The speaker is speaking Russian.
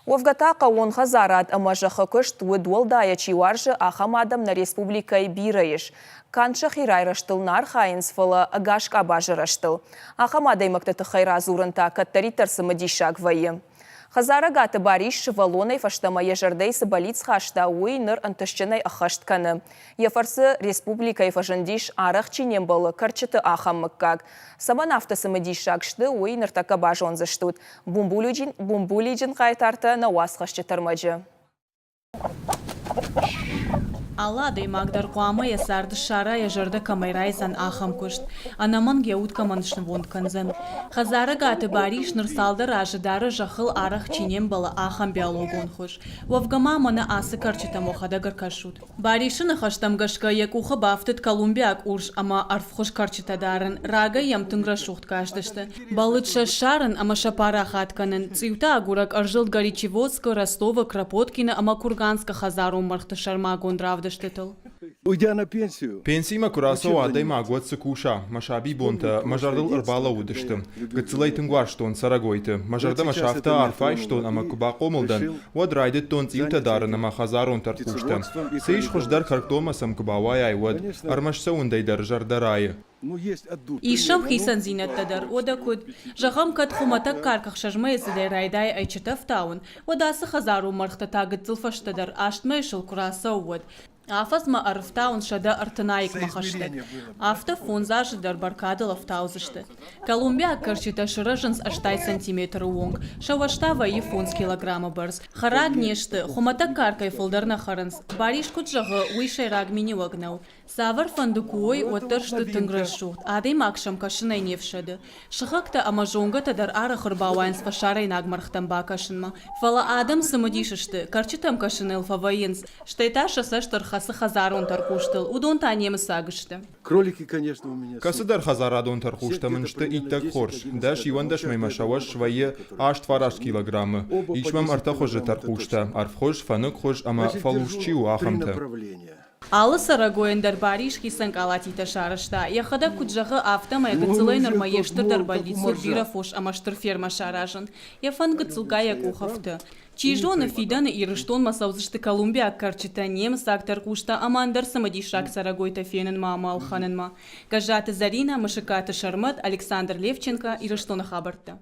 Овгатаqa onға зарад амажақы күшт өдуалдая чиуаржы ахамадам на республикай бирайыш. Канчы хирайраштыл нар хайынсфылы гашка бажыраштыл. Ахамадай мактаты хайра зурынта каттаритарсы мадишак вайы. Хазара гаты бариш валонай фаштамая жардей сыбалиц хашта уйныр антышчынай ахаштканы. Ефарсы республикай фажандиш арах чинем было карчыты ахаммыккак. Саман автасы мадишакшты уйныр така бажон заштут. Бумбулиджин қайтарты на уасхашчы тармаджы. Алладай магдar қуамы ясарды шара яжырды камайрайзан ахам күшт. Анаман геуд каманышны вондканзан. Хазары гаты бариш нұрсалды ражыдары жақыл арах чинем балы ахам биологон хуш. Вовгама маны асы карчыта мохада гаркашут. Баришын хаштам гашка якуха бафтыт Колумбияк урш ама арфхуш карчыта дарын. Рага ямтынгра шухт каждышты. Балытша шарын ама шапара хатканын. Цивта агурак аржылд Горячеводска, Ростова, Кропоткина ама Курганска хазару мархты шармагон дравды. Уйдя на пенсию. Пенсима курасо адай магот сыкуша, машаби бонта, мажардыл ырбала удышты. Гыцылай тынгвар штон сарагойты. Мажарда машафта арфай штон ама куба комылдан. Уад райдет тон цилта дарын ама хазарон таркушта. Сейш хождар харктома сам кубавай айвад. Армашса ундайдар жардарайы. Ишам хисан зинаттадар, ода куд. Жахам кат хуматак карках шажмай зидай райдай айчытав таун. Одасы хазару мархта тагыт зылфаштадар, аштмайшыл кураса уад. Афаз ма арфтаун шада артынайк махаштык. Афта фунза жидар баркадыл афтаузышты. Колумбия карчита шырыжынс аштай сантиметр уонг. Шавашта ваи фунз килограмма барс. Хараг нешты, хумата каркай фулдарна харынс. Бариш куджағы уйшай рагмини вагнау. Савар фандукуой оттыршты тынгрышут. Адей макшам кашынай невшады. Шахакта амажонга тадар ара хырбауайнс фашарай нагмархтам бакашынма. Фала адам самодишышты. Карчитам кашынел фавайынс. Штайта шасаштар хазарон таркуштыл, удон танемы сагышты. Кролики, конечно, у меня. Касыдар хазарадон таркушта мыншты иттак хорш. Даш ивандаш маймашаваш швае ашт фараш килограммы. Ичмам арта хожы таркушта. Арфхош, фанык хош, ама фалушчиу ахамта. Алы сарагоендар бариш хисан калатита шарышта. Яхада куджағы автомай гыцылай нормаештырдар больницу бирафош амаштыр ферма шаражын. Яфан гыцылга якухавты. Чижоны фиданы ирыштон масаузышты Колумбия карчыта немыс актар кушта амандар самадишак сарагойта фенын ма амал ханын ма. Гажаты Зарина, Машыкаты Шармат, Александр Левченко ирыштона хабарты.